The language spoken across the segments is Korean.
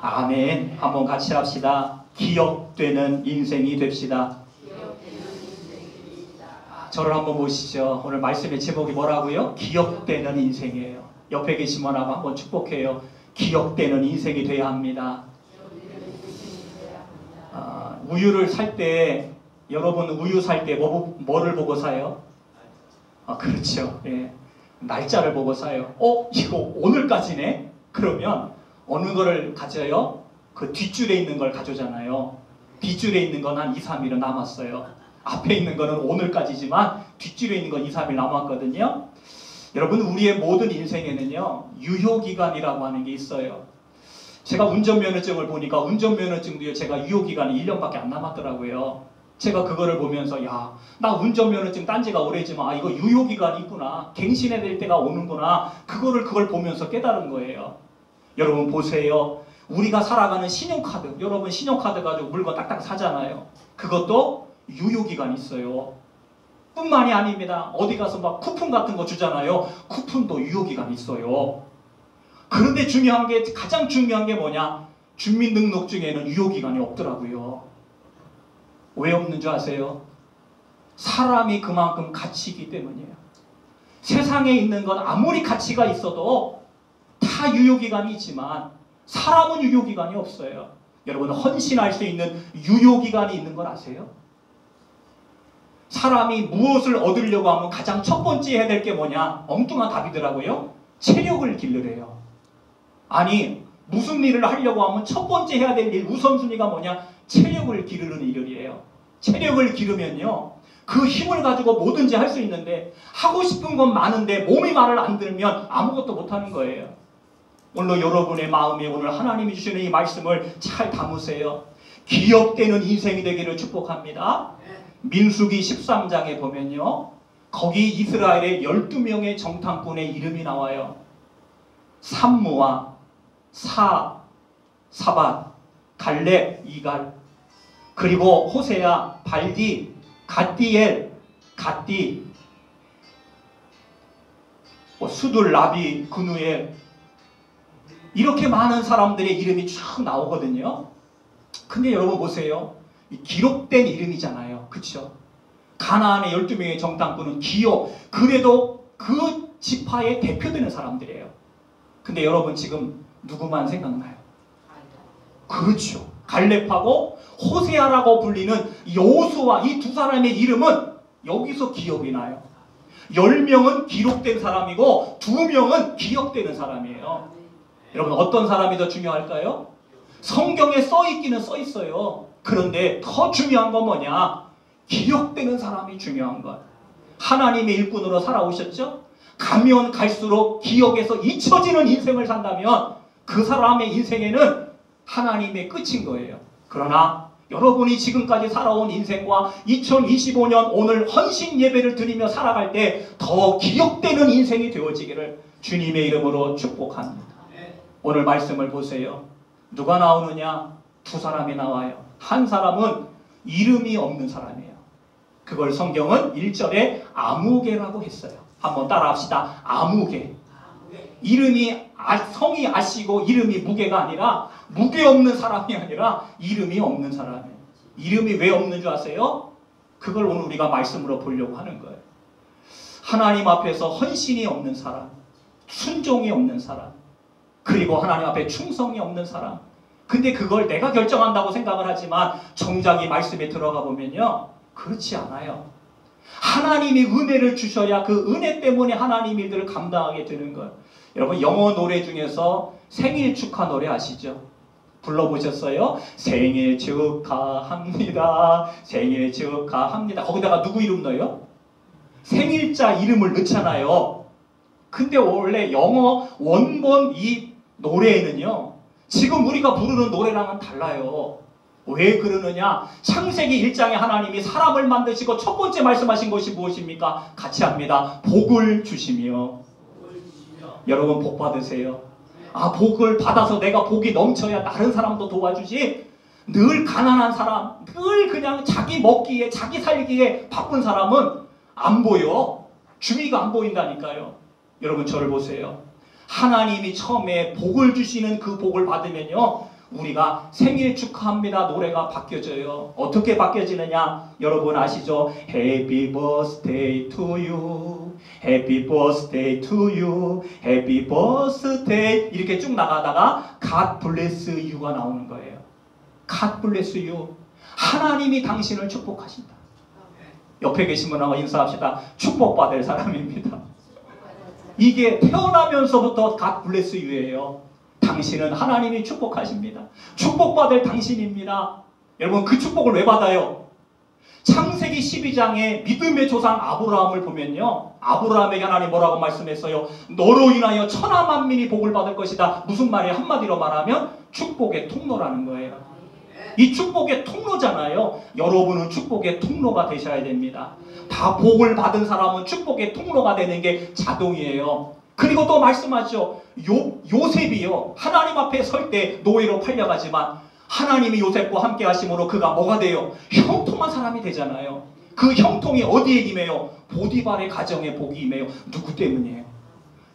아멘. 한번 같이 합시다. 기억되는 인생이 됩시다. 저를 한번 보시죠. 오늘 말씀의 제목이 뭐라고요? 기억되는 인생이에요. 옆에 계신 분 한번 축복해요. 기억되는 인생이 돼야 합니다. 우유를 살 때, 여러분 우유 살 때 뭐를 보고 사요? 그렇죠. 예. 날짜를 보고 사요. 이거 오늘까지네? 그러면 어느 거를 가져요? 그 뒷줄에 있는 걸 가져오잖아요. 뒷줄에 있는 건 한 2, 3일은 남았어요. 앞에 있는 거는 오늘까지지만 뒷줄에 있는 건 2, 3일 남았거든요. 여러분, 우리의 모든 인생에는요, 유효기간이라고 하는 게 있어요. 제가 운전면허증을 보니까 운전면허증도요, 제가 유효기간이 1년밖에 안 남았더라고요. 제가 그거를 보면서, 야, 나 운전면허증 딴 지가 오래지만, 이거 유효기간이 있구나. 갱신해야 될 때가 오는구나. 그걸 보면서 깨달은 거예요. 여러분 보세요. 우리가 살아가는 신용카드, 여러분 신용카드 가지고 물건 딱딱 사잖아요. 그것도 유효기간이 있어요. 뿐만이 아닙니다. 어디 가서 막 쿠폰 같은 거 주잖아요. 쿠폰도 유효기간이 있어요. 그런데 가장 중요한 게 뭐냐? 주민등록증에는 유효기간이 없더라고요. 왜 없는 줄 아세요? 사람이 그만큼 가치이기 때문이에요. 세상에 있는 건 아무리 가치가 있어도 다 유효기간이 있지만 사람은 유효기간이 없어요. 여러분, 헌신할 수 있는 유효기간이 있는 걸 아세요? 사람이 무엇을 얻으려고 하면 가장 첫 번째 해야 될 게 뭐냐? 엉뚱한 답이더라고요. 체력을 기르래요. 아니, 무슨 일을 하려고 하면 첫 번째 해야 될 일, 우선순위가 뭐냐? 체력을 기르는 일이에요. 체력을 기르면요, 그 힘을 가지고 뭐든지 할 수 있는데, 하고 싶은 건 많은데 몸이 말을 안 들으면 아무것도 못하는 거예요. 오늘 여러분의 마음에 오늘 하나님이 주시는 이 말씀을 잘 담으세요. 기억되는 인생이 되기를 축복합니다. 민수기 13장에 보면요, 거기 이스라엘의 12명의 정탐꾼의 이름이 나와요. 삼무와 사밧, 갈렙, 이갈, 그리고 호세야, 발디, 갓디엘, 수둘, 라비, 그누엘, 이렇게 많은 사람들의 이름이 쭉 나오거든요. 근데 여러분 보세요. 기록된 이름이잖아요. 그렇죠? 가나안의 12명의 정탐꾼은 그래도 그 지파의 대표되는 사람들이에요. 근데 여러분 지금 누구만 생각나요? 그렇죠. 갈렙하고 호세아라고 불리는 여호수아, 이 두 사람의 이름은 여기서 기억이 나요. 10명은 기록된 사람이고 2명은 기억되는 사람이에요. 여러분, 어떤 사람이 더 중요할까요? 성경에 써있기는 써있어요. 그런데 더 중요한 건 뭐냐? 기억되는 사람이 중요한 것. 하나님의 일꾼으로 살아오셨죠? 가면 갈수록 기억에서 잊혀지는 인생을 산다면 그 사람의 인생에는 하나님의 끝인 거예요. 그러나 여러분이 지금까지 살아온 인생과 2025년 오늘 헌신 예배를 드리며 살아갈 때 더 기억되는 인생이 되어지기를 주님의 이름으로 축복합니다. 오늘 말씀을 보세요. 누가 나오느냐? 두 사람이 나와요. 한 사람은 이름이 없는 사람이에요. 그걸 성경은 1절에 아무개라고 했어요. 한번 따라합시다. 아무개. 성이 아시고 이름이 무게가 아니라, 무게 없는 사람이 아니라 이름이 없는 사람이에요. 이름이 왜 없는 줄 아세요? 그걸 오늘 우리가 말씀으로 보려고 하는 거예요. 하나님 앞에서 헌신이 없는 사람, 순종이 없는 사람, 그리고 하나님 앞에 충성이 없는 사람. 근데 그걸 내가 결정한다고 생각을 하지만 정작 이 말씀에 들어가 보면요, 그렇지 않아요. 하나님이 은혜를 주셔야 그 은혜 때문에 하나님 일들을 감당하게 되는 거예요. 여러분, 영어 노래 중에서 생일 축하 노래 아시죠? 불러보셨어요? 생일 축하합니다. 생일 축하합니다. 거기다가 누구 이름 넣어요? 생일자 이름을 넣잖아요. 근데 원래 영어 원본 이 노래에는요, 지금 우리가 부르는 노래랑은 달라요. 왜 그러느냐? 창세기 1장에 하나님이 사람을 만드시고 첫 번째 말씀하신 것이 무엇입니까? 같이 합니다. 복을 주시며. 여러분, 복 받으세요. 복을 받아서 내가 복이 넘쳐야 다른 사람도 도와주지, 늘 가난한 사람, 늘 그냥 자기 먹기에 자기 살기에 바쁜 사람은 안 보여. 주위가 안 보인다니까요. 여러분 저를 보세요. 하나님이 처음에 복을 주시는 그 복을 받으면요, 우리가 생일 축하합니다 노래가 바뀌어져요. 어떻게 바뀌어지느냐 여러분 아시죠? Happy birthday to you, Happy birthday to you, Happy birthday 이렇게 쭉 나가다가 God bless you가 나오는 거예요. God bless you. 하나님이 당신을 축복하신다. 옆에 계신 분하고 인사합시다. 축복받을 사람입니다. 이게 태어나면서부터 God bless you예요. 당신은 하나님이 축복하십니다. 축복받을 당신입니다. 여러분 그 축복을 왜 받아요? 창세기 12장에 믿음의 조상 아브라함을 보면요, 아브라함에게 하나님 뭐라고 말씀했어요? 너로 인하여 천하 만민이 복을 받을 것이다. 무슨 말이에요? 한마디로 말하면 축복의 통로라는 거예요. 이 축복의 통로잖아요. 여러분은 축복의 통로가 되셔야 됩니다. 다 복을 받은 사람은 축복의 통로가 되는 게 자동이에요. 그리고 또 말씀하죠. 요셉이요, 하나님 앞에 설 때 노예로 팔려가지만 하나님이 요셉과 함께 하심으로 그가 뭐가 돼요? 형통한 사람이 되잖아요. 그 형통이 어디에 임해요? 보디발의 가정에 복이 임해요. 누구 때문이에요?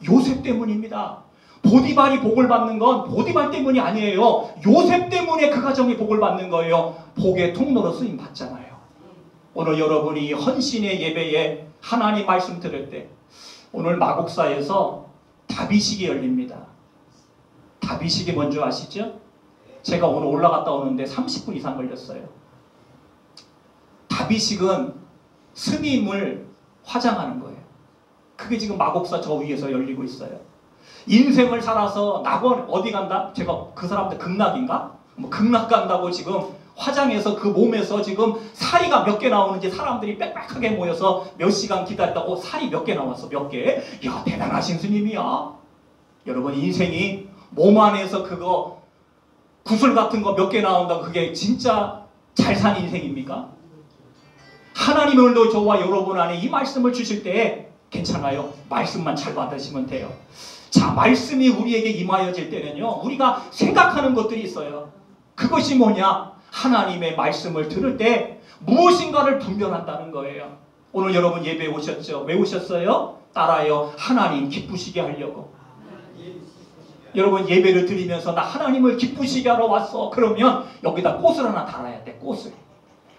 요셉 때문입니다. 보디발이 복을 받는 건 보디발 때문이 아니에요. 요셉 때문에 그 가정이 복을 받는 거예요. 복의 통로로 쓰임 받잖아요. 오늘 여러분이 헌신의 예배에 하나님 말씀 들을 때, 오늘 마곡사에서 다비식이 열립니다. 다비식이 뭔지 아시죠? 제가 오늘 올라갔다 오는데 30분 이상 걸렸어요. 다비식은 스님을 화장하는 거예요. 그게 지금 마곡사 저 위에서 열리고 있어요. 인생을 살아서 낙원 어디 간다? 제가 그 사람들 극락인가? 뭐 극락 간다고 지금 화장해서 그 몸에서 지금 살이가 몇 개 나오는지 사람들이 빽빽하게 모여서 몇 시간 기다렸다고 살이 몇 개 나왔어. 몇 개? 야, 대단하신 스님이야. 여러분 인생이 몸 안에서 그거 구슬 같은 거 몇 개 나온다고 그게 진짜 잘 산 인생입니까? 하나님이 오늘도 저와 여러분 안에 이 말씀을 주실 때 괜찮아요. 말씀만 잘 받으시면 돼요. 자, 말씀이 우리에게 임하여질 때는요, 우리가 생각하는 것들이 있어요. 그것이 뭐냐? 하나님의 말씀을 들을 때 무엇인가를 분별한다는 거예요. 오늘 여러분 예배에 오셨죠? 왜 오셨어요? 따라요. 하나님 기쁘시게 하려고. 여러분 예배를 드리면서 나 하나님을 기쁘시게 하러 왔어. 그러면 여기다 꽃을 하나 달아야 돼. 꽃을.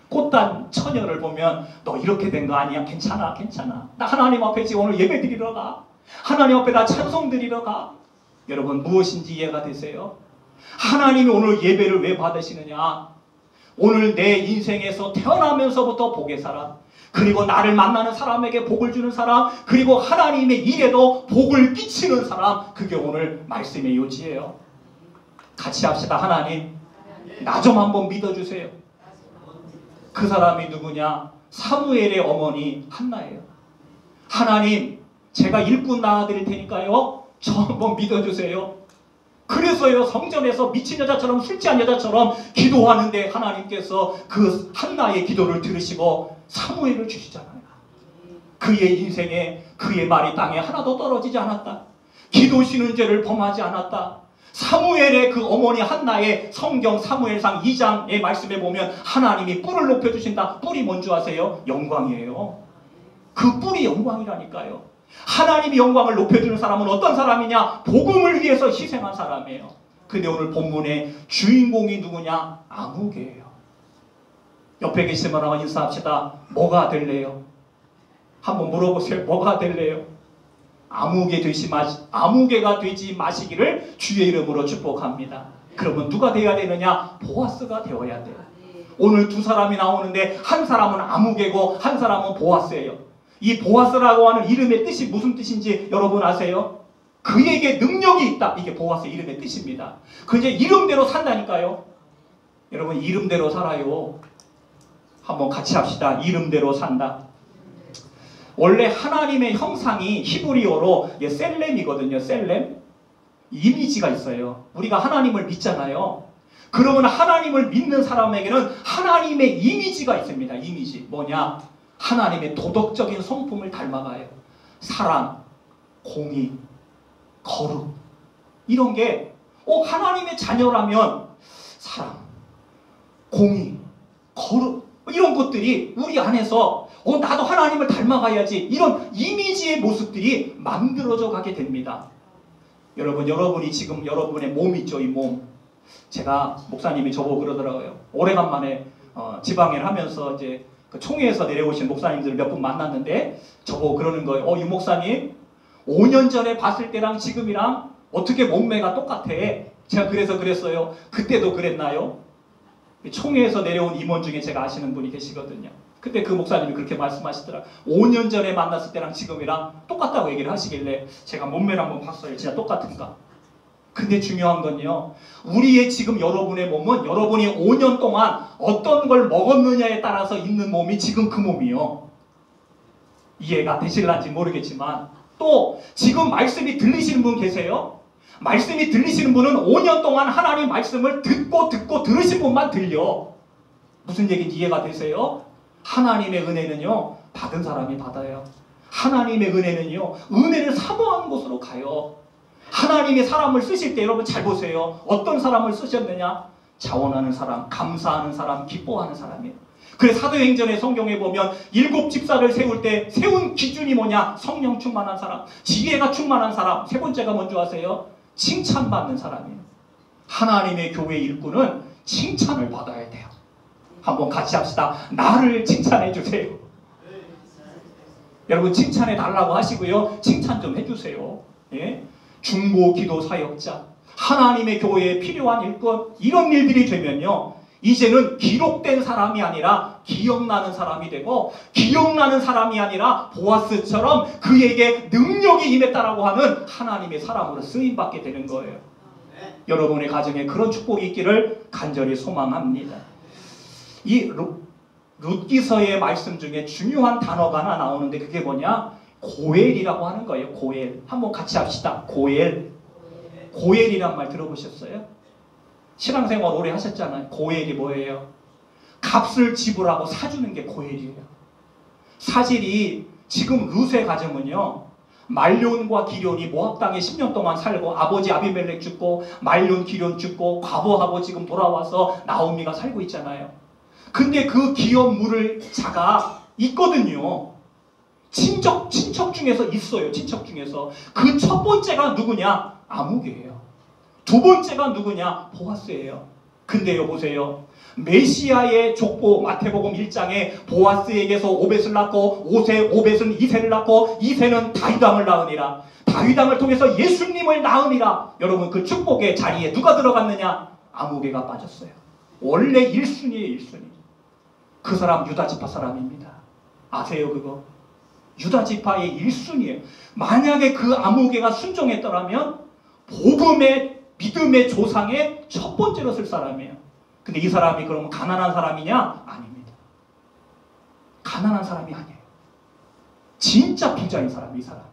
꽃단 처녀를 보면 너 이렇게 된 거 아니야? 괜찮아 괜찮아. 나 하나님 앞에 지금 오늘 예배 드리러 가. 하나님 앞에 나 찬송 드리러 가. 여러분 무엇인지 이해가 되세요? 하나님이 오늘 예배를 왜 받으시느냐? 오늘 내 인생에서 태어나면서부터 복의 사람, 그리고 나를 만나는 사람에게 복을 주는 사람, 그리고 하나님의 일에도 복을 끼치는 사람, 그게 오늘 말씀의 요지예요. 같이 합시다. 하나님, 나 좀 한번 믿어주세요. 그 사람이 누구냐? 사무엘의 어머니 한나예요. 하나님, 제가 일꾼 낳아드릴 테니까요, 저 한번 믿어주세요. 그래서요, 성전에서 미친 여자처럼 술 취한 여자처럼 기도하는데 하나님께서 그 한나의 기도를 들으시고 사무엘을 주시잖아요. 그의 인생에 그의 말이 땅에 하나도 떨어지지 않았다. 기도 쉬는 죄를 범하지 않았다. 사무엘의 그 어머니 한나의 성경 사무엘상 2장의 말씀에 보면 하나님이 뿔을 높여주신다. 뿔이 뭔지 아세요? 영광이에요. 그 뿔이 영광이라니까요. 하나님이 영광을 높여주는 사람은 어떤 사람이냐? 복음을 위해서 희생한 사람이에요. 근데 오늘 본문의 주인공이 누구냐? 아무개예요. 옆에 계신 분하고 인사합시다. 뭐가 될래요? 한번 물어보세요. 뭐가 될래요? 아무개가 되지 마시기를 주의 이름으로 축복합니다. 그러면 누가 되어야 되느냐? 보아스가 되어야 돼요. 오늘 두 사람이 나오는데 한 사람은 아무개고 한 사람은 보아스예요. 이 보아스라고 하는 이름의 뜻이 무슨 뜻인지 여러분 아세요? 그에게 능력이 있다. 이게 보아스 이름의 뜻입니다. 그 이제 이름대로 산다니까요. 여러분 이름대로 살아요. 한번 같이 합시다. 이름대로 산다. 원래 하나님의 형상이 히브리어로 셀렘이거든요. 셀렘. 이미지가 있어요. 우리가 하나님을 믿잖아요. 그러면 하나님을 믿는 사람에게는 하나님의 이미지가 있습니다. 이미지. 뭐냐? 하나님의 도덕적인 성품을 닮아가요. 사랑, 공의, 거룩. 이런 게 하나님의 자녀라면 사랑, 공의, 거룩 이런 것들이 우리 안에서 나도 하나님을 닮아가야지. 이런 이미지의 모습들이 만들어져 가게 됩니다. 여러분이 지금 여러분의 몸 있죠, 이 몸. 제가 목사님이 저보고 그러더라고요. 오래간만에 지방일 하면서 이제 그 총회에서 내려오신 목사님들 몇 분 만났는데 저보고 그러는 거예요. 유 목사님, 5년 전에 봤을 때랑 지금이랑 어떻게 몸매가 똑같아? 제가 그래서 그랬어요. 그때도 그랬나요? 총회에서 내려온 임원 중에 제가 아시는 분이 계시거든요. 그때 그 목사님이 그렇게 말씀하시더라. 5년 전에 만났을 때랑 지금이랑 똑같다고 얘기를 하시길래 제가 몸매를 한번 봤어요. 진짜 똑같은가? 근데 중요한 건요, 우리의 지금 여러분의 몸은 여러분이 5년 동안 어떤 걸 먹었느냐에 따라서 있는 몸이 지금 그 몸이요. 이해가 되실런지 모르겠지만, 또 지금 말씀이 들리시는 분 계세요? 말씀이 들리시는 분은 5년 동안 하나님 말씀을 듣고 들으신 분만 들려. 무슨 얘기인지 이해가 되세요? 하나님의 은혜는요, 받은 사람이 받아요. 하나님의 은혜는요, 은혜를 사모하는 곳으로 가요. 하나님이 사람을 쓰실 때 여러분 잘 보세요. 어떤 사람을 쓰셨느냐? 자원하는 사람, 감사하는 사람, 기뻐하는 사람이에요. 그래서 사도행전의 성경에 보면 7 집사를 세울 때 세운 기준이 뭐냐? 성령 충만한 사람, 지혜가 충만한 사람. 세 번째가 뭔지 아세요? 칭찬받는 사람이에요. 하나님의 교회 일꾼은 칭찬을 받아야 돼요. 한번 같이 합시다. 나를 칭찬해 주세요. 여러분 칭찬해 달라고 하시고요. 칭찬 좀 해주세요. 예? 중보 기도 사역자, 하나님의 교회에 필요한 일꾼, 이런 일들이 되면요, 이제는 기록된 사람이 아니라 기억나는 사람이 되고, 기억나는 사람이 아니라 보아스처럼 그에게 능력이 임했다라고 하는 하나님의 사람으로 쓰임받게 되는 거예요. 여러분의 가정에 그런 축복이 있기를 간절히 소망합니다. 이 룻기서의 말씀 중에 중요한 단어가 하나 나오는데 그게 뭐냐? 고엘이라고 하는 거예요. 고엘. 한번 같이 합시다. 고엘. 고엘이란 말 들어보셨어요? 신앙생활 오래 하셨잖아요. 고엘이 뭐예요? 값을 지불하고 사주는 게 고엘이에요. 사실이 지금 룻의 가정은요, 말론과 기련이 모압 땅에 10년 동안 살고 아버지 아비멜렉 죽고 말론 기련 죽고 과부하고 지금 돌아와서 나오미가 살고 있잖아요. 근데 그 기업 물을 자가 있거든요. 친척 중에서 있어요. 친척 중에서. 그 첫 번째가 누구냐? 아무개예요. 두 번째가 누구냐? 보아스예요. 근데요, 보세요. 메시아의 족보 마태복음 1장에 보아스에게서 오벳을 낳고 오벳은 이새를 낳고 이새는 다윗왕을 낳으니라. 다윗왕을 통해서 예수님을 낳으니라. 여러분 그 축복의 자리에 누가 들어갔느냐? 아무개가 빠졌어요. 원래 1순위예요. 1순위. 그 사람 유다지파 사람입니다. 아세요 그거? 유다지파의 1순위예요. 만약에 그 아무개가 순종했더라면 복음의 믿음의 조상의 첫 번째로 쓸 사람이에요. 근데 이 사람이 그러면 가난한 사람이냐? 아닙니다. 가난한 사람이 아니에요. 진짜 부자인 사람, 이 사람.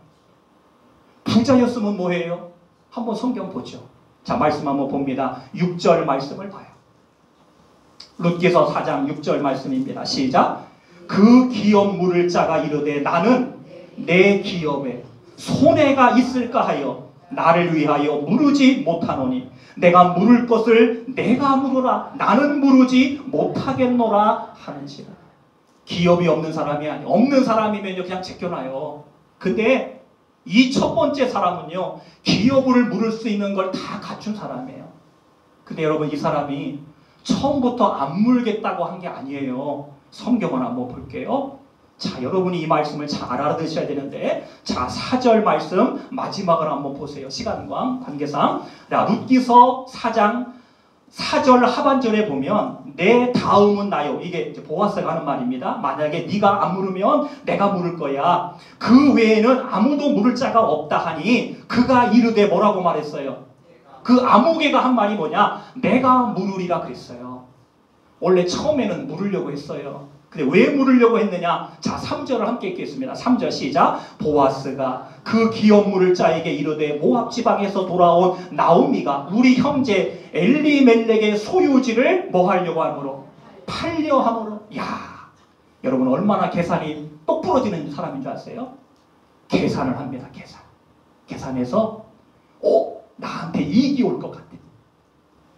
부자였으면 뭐해요? 한번 성경 보죠. 자, 말씀 한번 봅니다. 6절 말씀을 봐요. 룻기서 4장 6절 말씀입니다. 시작. 그 기업 물을 자가 이르되 나는 내 기업에 손해가 있을까 하여 나를 위하여 물으지 못하노니 내가 물을 것을 내가 물으라. 나는 물으지 못하겠노라 하는지라. 기업이 없는 사람이 아니에요. 없는 사람이면 그냥 제껴놔요. 근데 이 첫 번째 사람은요, 기업을 물을 수 있는 걸 다 갖춘 사람이에요. 근데 여러분 이 사람이 처음부터 안 물겠다고 한 게 아니에요. 성경을 한번 볼게요. 자, 여러분이 이 말씀을 잘 알아두셔야 되는데, 자, 4절 말씀 마지막을 한번 보세요. 시간과 관계상. 룻기서 4장 4절 하반절에 보면 내 다음은 나요. 이게 이제 보아스가 하는 말입니다. 만약에 네가 안 물으면 내가 물을 거야. 그 외에는 아무도 물을 자가 없다 하니 그가 이르되 뭐라고 말했어요? 그 아무개가 한 말이 뭐냐? 내가 물으리라 그랬어요. 원래 처음에는 물으려고 했어요. 근데 왜 물으려고 했느냐? 자, 3절을 함께 읽겠습니다. 3절 시작. 보아스가 그 기업 물을 자에게 이르되 모압 지방에서 돌아온 나오미가 우리 형제 엘리멜렉의 소유지를 뭐 하려고 하므로? 팔려 하므로. 야, 여러분 얼마나 계산이 똑 부러지는 사람인 줄 아세요? 계산을 합니다. 계산해서 나한테 이익이 올 것 같아.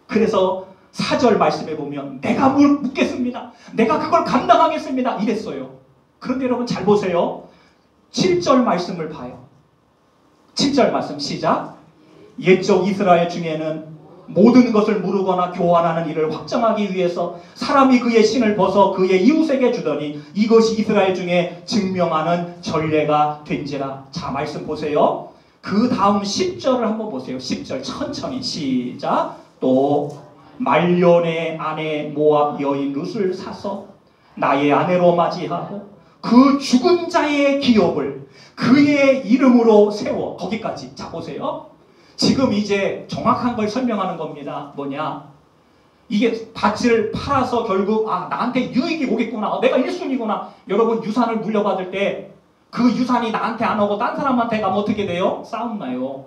그래서 4절 말씀에 보면 내가 묻겠습니다. 내가 그걸 감당하겠습니다. 이랬어요. 그런데 여러분 잘 보세요. 7절 말씀을 봐요. 7절 말씀 시작. 옛적 이스라엘 중에는 모든 것을 무르거나 교환하는 일을 확정하기 위해서 사람이 그의 신을 벗어 그의 이웃에게 주더니 이것이 이스라엘 중에 증명하는 전례가 된지라. 자, 말씀 보세요. 그 다음 10절을 한번 보세요. 10절 천천히 시작. 또 말년의 아내 모압 여인 룻을 사서 나의 아내로 맞이하고 그 죽은 자의 기업을 그의 이름으로 세워. 거기까지. 자, 보세요. 지금 이제 정확한 걸 설명하는 겁니다. 뭐냐? 이게 밭을 팔아서 결국 나한테 유익이 오겠구나. 내가 1순위구나. 여러분 유산을 물려받을 때 그 유산이 나한테 안 오고 딴 사람한테 가면 어떻게 돼요? 싸움 나요.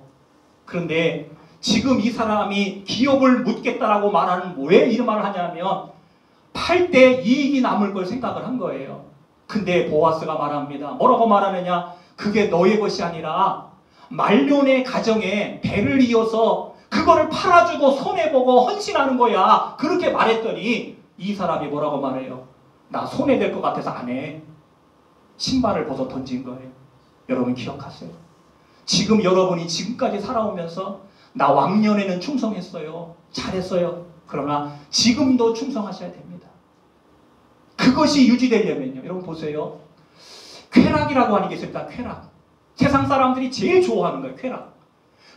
그런데 지금 이 사람이 기업을 묻겠다라고 말하는 왜 이 말을 하냐면 팔 때 이익이 남을 걸 생각을 한 거예요. 근데 보아스가 말합니다. 뭐라고 말하느냐? 그게 너의 것이 아니라 말년의 가정에 배를 이어서 그거를 팔아주고 손해보고 헌신하는 거야. 그렇게 말했더니 이 사람이 뭐라고 말해요? 나 손해될 것 같아서 안 해. 신발을 벗어 던진 거예요. 여러분 기억하세요. 지금 여러분이 지금까지 살아오면서 나 왕년에는 충성했어요. 잘했어요. 그러나 지금도 충성하셔야 됩니다. 그것이 유지되려면요. 여러분 보세요. 쾌락이라고 하는 게 있습니다. 쾌락. 세상 사람들이 제일 좋아하는 거예요. 쾌락.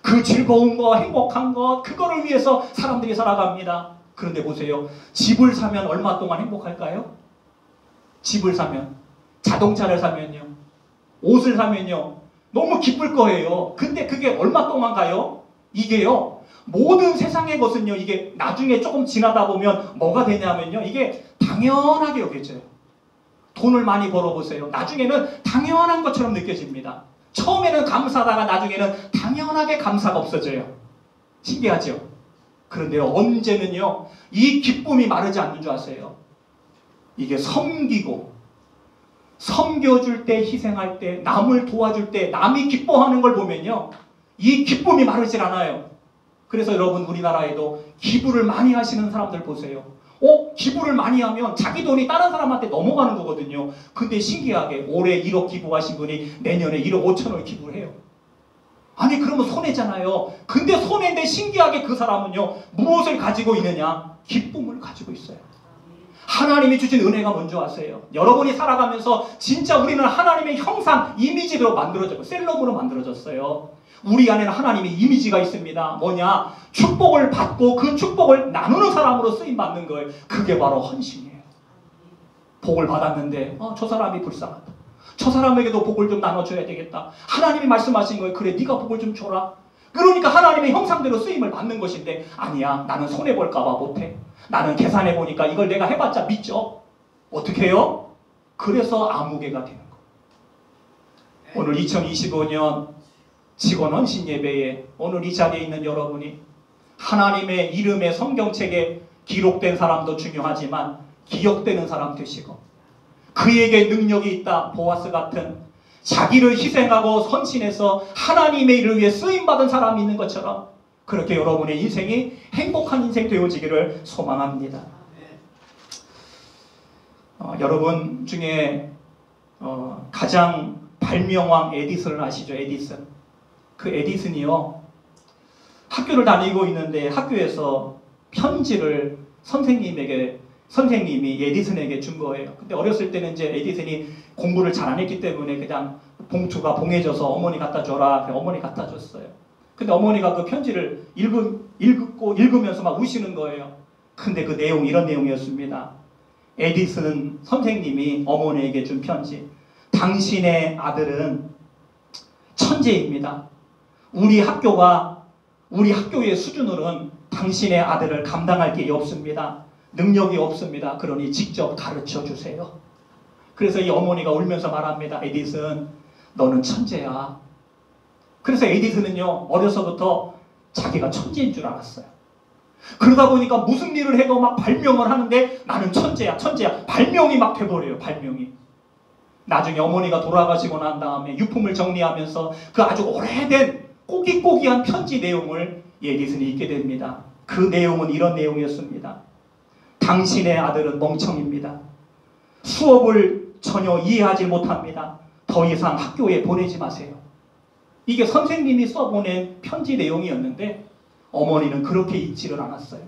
그 즐거운 거, 행복한 거, 그거를 위해서 사람들이 살아갑니다. 그런데 보세요. 집을 사면 얼마 동안 행복할까요? 집을 사면, 자동차를 사면요, 옷을 사면요, 너무 기쁠 거예요. 근데 그게 얼마 동안 가요? 이게요, 모든 세상의 것은요, 이게 나중에 조금 지나다 보면 뭐가 되냐면요, 이게 당연하게 여겨져요. 돈을 많이 벌어보세요. 나중에는 당연한 것처럼 느껴집니다. 처음에는 감사하다가 나중에는 당연하게 감사가 없어져요. 신기하죠? 그런데요, 언제는요, 이 기쁨이 마르지 않는 줄 아세요? 이게 섬기고, 섬겨줄 때, 희생할 때, 남을 도와줄 때, 남이 기뻐하는 걸 보면요, 이 기쁨이 마르질 않아요. 그래서 여러분 우리나라에도 기부를 많이 하시는 사람들 보세요. 기부를 많이 하면 자기 돈이 다른 사람한테 넘어가는 거거든요. 근데 신기하게 올해 1억 기부하신 분이 내년에 1억 5천을 기부를 해요. 아니 그러면 손해잖아요. 근데 손해인데 신기하게 그 사람은요, 무엇을 가지고 있느냐? 기쁨을 가지고 있어요. 하나님이 주신 은혜가 뭔지 아세요? 여러분이 살아가면서 진짜 우리는 하나님의 형상, 이미지로 만들어졌고 셀럽으로 만들어졌어요. 우리 안에는 하나님의 이미지가 있습니다. 뭐냐? 축복을 받고 그 축복을 나누는 사람으로 쓰임받는 거예요. 그게 바로 헌신이에요. 복을 받았는데 저 사람이 불쌍하다. 저 사람에게도 복을 좀 나눠줘야 되겠다. 하나님이 말씀하신 거예요. 그래, 네가 복을 좀 줘라. 그러니까 하나님의 형상대로 쓰임을 받는 것인데, 아니야, 나는 손해볼까 봐 못해. 나는 계산해보니까 이걸 내가 해봤자 믿죠. 어떻게 해요? 그래서 아무개가 되는 거예요. 오늘 2025년 직원 헌신 예배에 오늘 이 자리에 있는 여러분이 하나님의 이름의 성경책에 기록된 사람도 중요하지만 기억되는 사람 되시고, 그에게 능력이 있다, 보아스 같은 자기를 희생하고 헌신해서 하나님의 일을 위해 쓰임받은 사람이 있는 것처럼 그렇게 여러분의 인생이 행복한 인생 되어지기를 소망합니다. 여러분 중에 가장 발명왕 에디슨을 아시죠? 에디슨. 그 에디슨이요, 학교를 다니고 있는데 학교에서 편지를 선생님이 에디슨에게 준 거예요. 근데 어렸을 때는 이제 에디슨이 공부를 잘 안 했기 때문에 그냥 봉투가 봉해져서 어머니 갖다 줘라. 어머니 갖다 줬어요. 근데 어머니가 그 편지를 읽으면서 막 우시는 거예요. 근데 그 내용이 이런 내용이었습니다. 에디슨 선생님이 어머니에게 준 편지. 당신의 아들은 천재입니다. 우리 학교의 수준으로는 당신의 아들을 감당할 게 없습니다. 능력이 없습니다. 그러니 직접 가르쳐 주세요. 그래서 이 어머니가 울면서 말합니다. 에디슨, 너는 천재야. 그래서 에디슨은요, 어려서부터 자기가 천재인 줄 알았어요. 그러다 보니까 무슨 일을 해도 막 발명을 하는데 나는 천재야, 천재야. 발명이 막 돼버려요, 발명이. 나중에 어머니가 돌아가시고 난 다음에 유품을 정리하면서 그 아주 오래된 꼬기꼬기한 편지 내용을 에디슨이 읽게 됩니다. 그 내용은 이런 내용이었습니다. 당신의 아들은 멍청입니다. 수업을 전혀 이해하지 못합니다. 더 이상 학교에 보내지 마세요. 이게 선생님이 써보낸 편지 내용이었는데 어머니는 그렇게 읽지를 않았어요.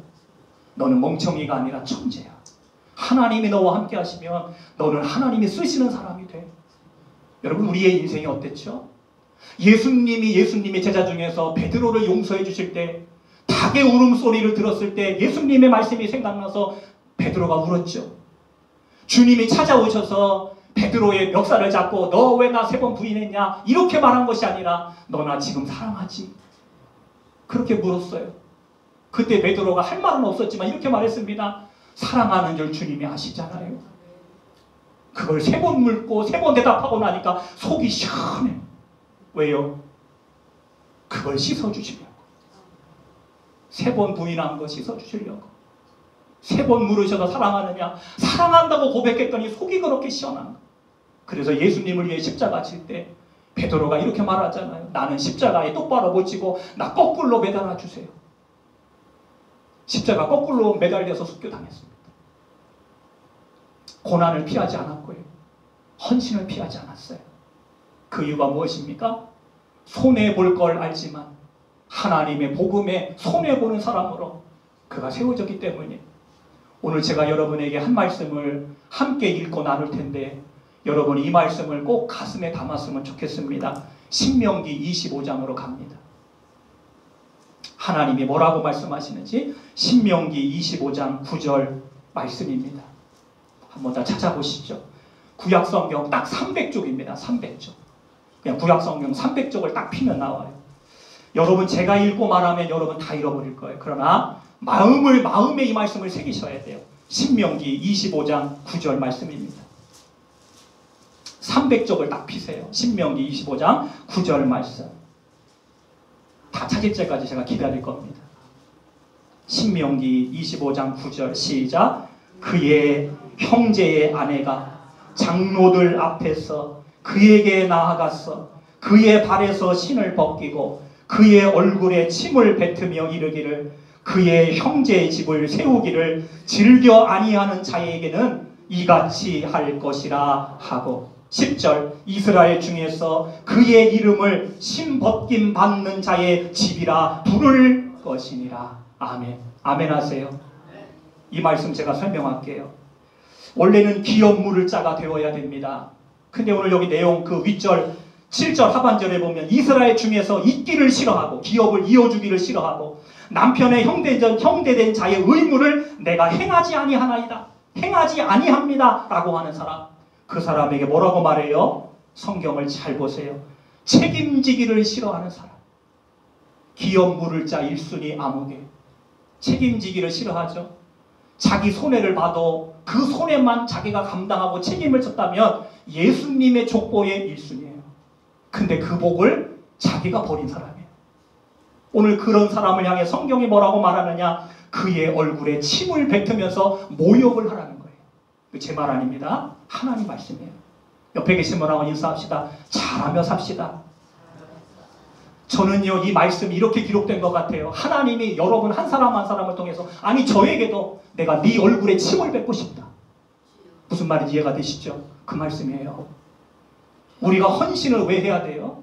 너는 멍청이가 아니라 천재야. 하나님이 너와 함께 하시면 너는 하나님이 쓰시는 사람이 돼. 여러분, 우리의 인생이 어땠죠? 예수님의 제자 중에서 베드로를 용서해 주실 때, 닭의 울음소리를 들었을 때 예수님의 말씀이 생각나서 베드로가 울었죠. 주님이 찾아오셔서 베드로의 멱살을 잡고 너 왜 나 3번 부인했냐 이렇게 말한 것이 아니라 너 나 지금 사랑하지? 그렇게 물었어요. 그때 베드로가 할 말은 없었지만 이렇게 말했습니다. 사랑하는 줄 주님이 아시잖아요. 그걸 3번 묻고 3번 대답하고 나니까 속이 시원해. 왜요? 그걸 씻어주시려고. 3번 부인한 거 씻어주시려고. 3번 물으셔서 사랑하느냐? 사랑한다고 고백했더니 속이 그렇게 시원한 거. 그래서 예수님을 위해 십자가 질 때 베드로가 이렇게 말하잖아요. 나는 십자가에 똑바로 못 지고 나 거꾸로 매달아 주세요. 십자가 거꾸로 매달려서 순교당했습니다. 고난을 피하지 않았고요. 헌신을 피하지 않았어요. 그 이유가 무엇입니까? 손해볼 걸 알지만 하나님의 복음에 손해보는 사람으로 그가 세워졌기 때문에 오늘 제가 여러분에게 한 말씀을 함께 읽고 나눌 텐데 여러분이 이 말씀을 꼭 가슴에 담았으면 좋겠습니다. 신명기 25장으로 갑니다. 하나님이 뭐라고 말씀하시는지 신명기 25장 9절 말씀입니다. 한번 다 찾아보시죠. 구약성경 딱 300쪽입니다. 300쪽. 그냥 구약성경 300쪽을 딱 피면 나와요. 여러분 제가 읽고 말하면 여러분 다 잃어버릴 거예요. 그러나 마음에 이 말씀을 새기셔야 돼요. 신명기 25장 9절 말씀입니다. 300쪽을 딱 피세요. 신명기 25장 9절 말씀. 다 찾을 때까지 제가 기다릴 겁니다. 신명기 25장 9절 시작. 그의 형제의 아내가 장로들 앞에서 그에게 나아가서 그의 발에서 신을 벗기고 그의 얼굴에 침을 뱉으며 이르기를 그의 형제의 집을 세우기를 즐겨 아니하는 자에게는 이같이 할 것이라 하고 10절 이스라엘 중에서 그의 이름을 신 벗김 받는 자의 집이라 부를 것이니라. 아멘. 아멘 하세요. 이 말씀 제가 설명할게요. 원래는 기업 물을 자가 되어야 됩니다. 근데 오늘 여기 내용 그 윗절 7절 하반절에 보면 이스라엘 중에서 있기를 싫어하고 기업을 이어주기를 싫어하고 남편의 형제된 자의 의무를 내가 행하지 아니하나이다. 행하지 아니합니다. 라고 하는 사람. 그 사람에게 뭐라고 말해요? 성경을 잘 보세요. 책임지기를 싫어하는 사람. 기업 물을 자 1순위 아무개. 책임지기를 싫어하죠. 자기 손해를 봐도 그 손해만 자기가 감당하고 책임을 졌다면 예수님의 족보의 1순위예요. 근데 그 복을 자기가 버린 사람이에요. 오늘 그런 사람을 향해 성경이 뭐라고 말하느냐? 그의 얼굴에 침을 뱉으면서 모욕을 하라는 거예요. 제 말 아닙니다. 하나님 말씀이에요. 옆에 계신 분하고 인사합시다. 잘하며 삽시다. 저는요 이 말씀이 이렇게 기록된 것 같아요. 하나님이 여러분 한 사람 한 사람을 통해서 아니 저에게도 내가 네 얼굴에 침을 뱉고 싶다. 무슨 말인지 이해가 되시죠? 그 말씀이에요. 우리가 헌신을 왜 해야 돼요?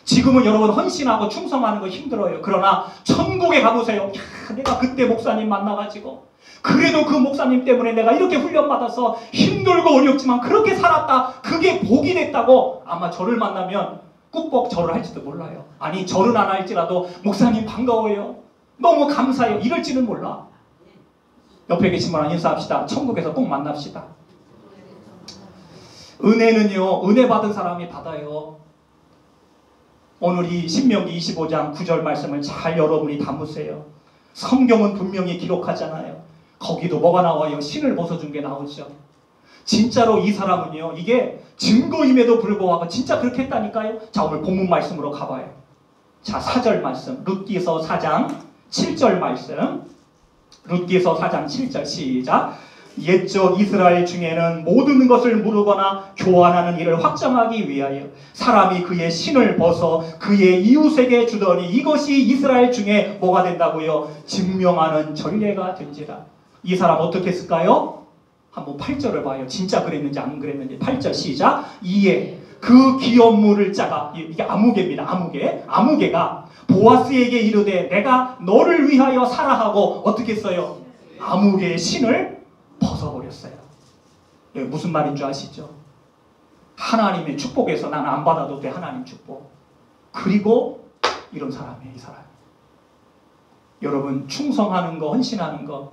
지금은 여러분 헌신하고 충성하는 거 힘들어요. 그러나 천국에 가보세요. 야, 내가 그때 목사님 만나가지고 그래도 그 목사님 때문에 내가 이렇게 훈련받아서 힘들고 어렵지만 그렇게 살았다. 그게 복이 됐다고 아마 저를 만나면 꾹꾹 절을 할지도 몰라요. 아니 절은 안 할지라도 목사님 반가워요. 너무 감사해요. 이럴지는 몰라. 옆에 계신 분랑 인사합시다. 천국에서 꼭 만납시다. 은혜는요. 은혜 받은 사람이 받아요. 오늘 이 신명기 25장 9절 말씀을 잘 여러분이 담으세요. 성경은 분명히 기록하잖아요. 거기도 뭐가 나와요? 신을 벗어준 게 나오죠. 진짜로 이 사람은요. 이게 증거임에도 불구하고 진짜 그렇게 했다니까요. 자 오늘 본문 말씀으로 가봐요. 자 4절 말씀 룻기서 4장 7절 말씀 룻기서 4장 7절 시작. 옛적 이스라엘 중에는 모든 것을 물으거나 교환하는 일을 확정하기 위하여 사람이 그의 신을 벗어 그의 이웃에게 주더니 이것이 이스라엘 중에 뭐가 된다고요? 증명하는 전례가 된지라. 이 사람 어떻게 했을까요? 한번 8절을 봐요. 진짜 그랬는지 안 그랬는지. 8절 시작. 이에 그 기업 물을 짜가, 이게 아무개입니다. 아무개가 보아스에게 이르되 내가 너를 위하여 사라 하고 어떻게 했어요? 아무개의 신을 벗어버렸어요. 여기 무슨 말인 줄 아시죠? 하나님의 축복에서 나는 안 받아도 돼. 하나님 축복. 그리고 이런 사람이에요. 이 사람. 여러분 충성하는 거, 헌신하는 거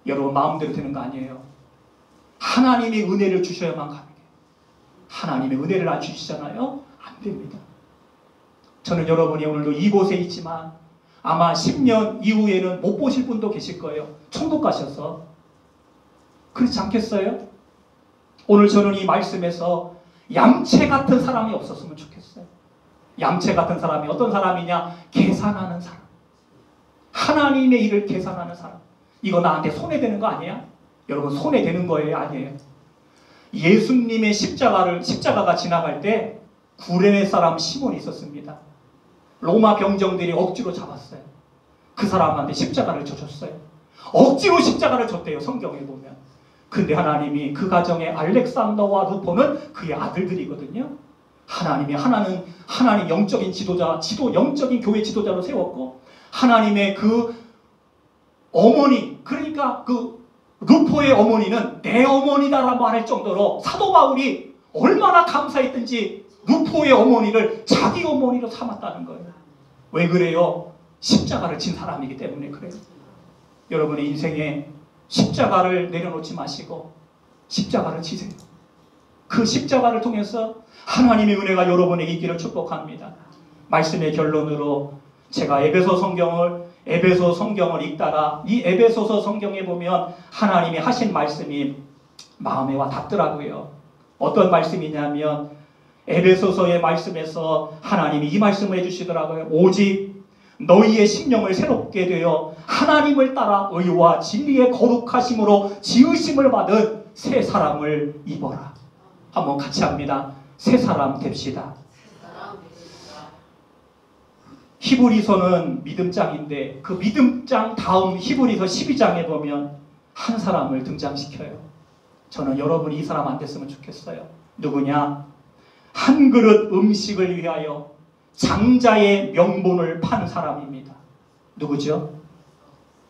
여러분 마음대로 되는 거 아니에요. 하나님의 은혜를 주셔야만 가능해요. 하나님의 은혜를 안 주시잖아요. 안 됩니다. 저는 여러분이 오늘도 이곳에 있지만 아마 10년 이후에는 못 보실 분도 계실 거예요. 천국 가셔서. 그렇지 않겠어요? 오늘 저는 이 말씀에서 얌체 같은 사람이 없었으면 좋겠어요. 얌체 같은 사람이 어떤 사람이냐? 계산하는 사람. 하나님의 일을 계산하는 사람. 이거 나한테 손해되는 거 아니야? 여러분 손해되는 거예요? 아니에요. 예수님의 십자가가 지나갈 때 구레네 사람 시몬이 있었습니다. 로마 병정들이 억지로 잡았어요. 그 사람한테 십자가를 져줬어요. 억지로 십자가를 졌대요. 성경에 보면. 근데 하나님이 그 가정에 알렉산더와 루포는 그의 아들들이거든요. 하나님 영적인 지도자, 영적인 교회 지도자로 세웠고 하나님의 그 어머니, 그러니까 그 루포의 어머니는 내 어머니다라고 말할 정도로 사도 바울이 얼마나 감사했든지 루포의 어머니를 자기 어머니로 삼았다는 거예요. 왜 그래요? 십자가를 진 사람이기 때문에 그래요. 여러분의 인생에 십자가를 내려놓지 마시고 십자가를 지세요. 그 십자가를 통해서 하나님의 은혜가 여러분에게 있기를 축복합니다. 말씀의 결론으로 제가 에베소 성경을 읽다가 이 에베소서 성경에 보면 하나님이 하신 말씀이 마음에 와 닿더라고요. 어떤 말씀이냐면 에베소서의 말씀에서 하나님이 이 말씀을 해주시더라고요. 오직 너희의 심령을 새롭게 되어 하나님을 따라 의와 진리의 거룩하심으로 지으심을 받은 새 사람을 입어라. 한번 같이 합니다. 새 사람 됩시다. 히브리서는 믿음장인데 그 믿음장 다음 히브리서 12장에 보면 한 사람을 등장시켜요. 저는 여러분이 이 사람 안 됐으면 좋겠어요. 누구냐? 한 그릇 음식을 위하여 장자의 명분을 판 사람입니다. 누구죠?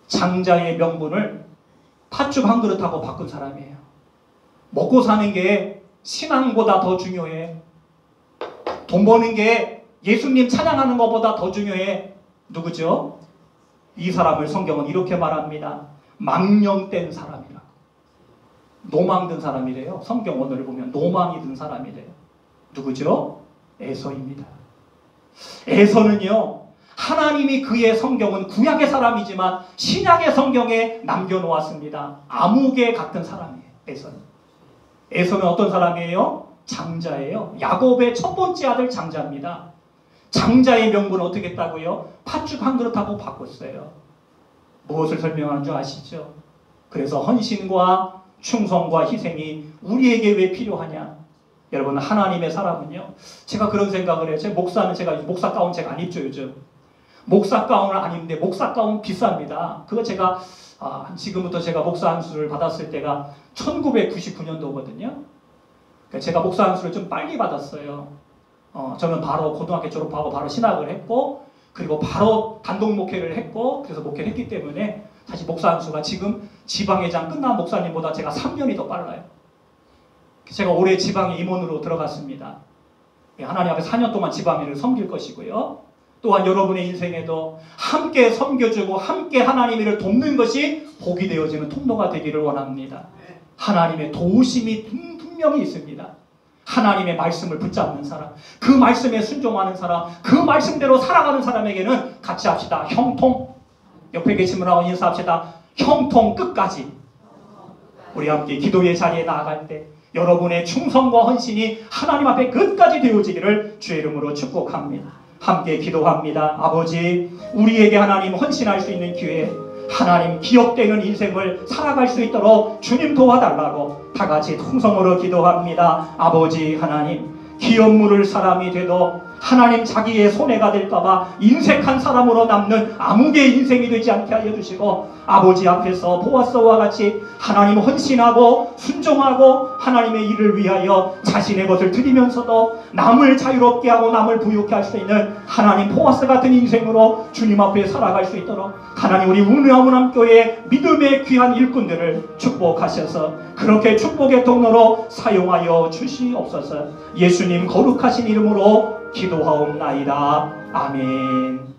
장자의 명분을 팥죽 한 그릇하고 바꾼 사람이에요. 먹고 사는 게 신앙보다 더 중요해. 돈 버는 게 예수님 찬양하는 것보다 더 중요해. 누구죠? 이 사람을 성경은 이렇게 말합니다. 망령된 사람이라고. 노망 든 사람이래요. 성경 원어를 보면 노망이 든 사람이래요. 누구죠? 에서입니다. 에서는요, 하나님이 그의 성경은 구약의 사람이지만 신약의 성경에 남겨놓았습니다. 아무개 같은 사람이에요. 에서는. 에서는 어떤 사람이에요? 장자예요. 야곱의 첫 번째 아들 장자입니다. 장자의 명분은 어떻게 했다고요? 팥죽 한 그릇하고 바꿨어요. 무엇을 설명하는 줄 아시죠? 그래서 헌신과 충성과 희생이 우리에게 왜 필요하냐? 여러분, 하나님의 사람은요, 제가 그런 생각을 해요. 제 목사는 제가 목사 가운 제가 안 입죠, 요즘. 목사 가운을 안 입는데 목사 가운 비쌉니다. 그거 제가 지금부터 제가 목사 안수를 받았을 때가 1999년도거든요. 제가 목사 안수를 좀 빨리 받았어요. 저는 바로 고등학교 졸업하고 바로 신학을 했고, 그리고 바로 단독 목회를 했고, 그래서 목회를 했기 때문에 사실 목사 안수가 지금 지방회장 끝난 목사님보다 제가 3년이 더 빨라요. 제가 올해 지방에 임원으로 들어갔습니다. 하나님 앞에 4년 동안 지방회를 섬길 것이고요. 또한 여러분의 인생에도 함께 섬겨주고 함께 하나님의 일을 돕는 것이 복이 되어지는 통로가 되기를 원합니다. 하나님의 도우심이 분명히 있습니다. 하나님의 말씀을 붙잡는 사람, 그 말씀에 순종하는 사람, 그 말씀대로 살아가는 사람에게는 같이 합시다. 형통. 옆에 계신 분하고 인사합시다. 형통 끝까지. 우리 함께 기도의 자리에 나아갈 때 여러분의 충성과 헌신이 하나님 앞에 끝까지 되어지기를 주의 이름으로 축복합니다. 함께 기도합니다. 아버지, 우리에게 하나님 헌신할 수 있는 기회, 하나님 기억되는 인생을 살아갈 수 있도록 주님 도와달라고 다 같이 통성으로 기도합니다. 아버지 하나님, 기업 물을 사람이 되도 하나님 자기의 손해가 될까봐 인색한 사람으로 남는 암흑의 인생이 되지 않게 하여 주시고, 아버지 앞에서 보아스와 같이 하나님 헌신하고 순종하고 하나님의 일을 위하여 자신의 것을 드리면서도 남을 자유롭게 하고 남을 부유케 할 수 있는 하나님 보아스 같은 인생으로 주님 앞에 살아갈 수 있도록 하나님 우리 운암교회 믿음의 귀한 일꾼들을 축복하셔서 그렇게 축복의 통로로 사용하여 주시옵소서. 예수님 거룩하신 이름으로 기도하옵나이다. 아멘.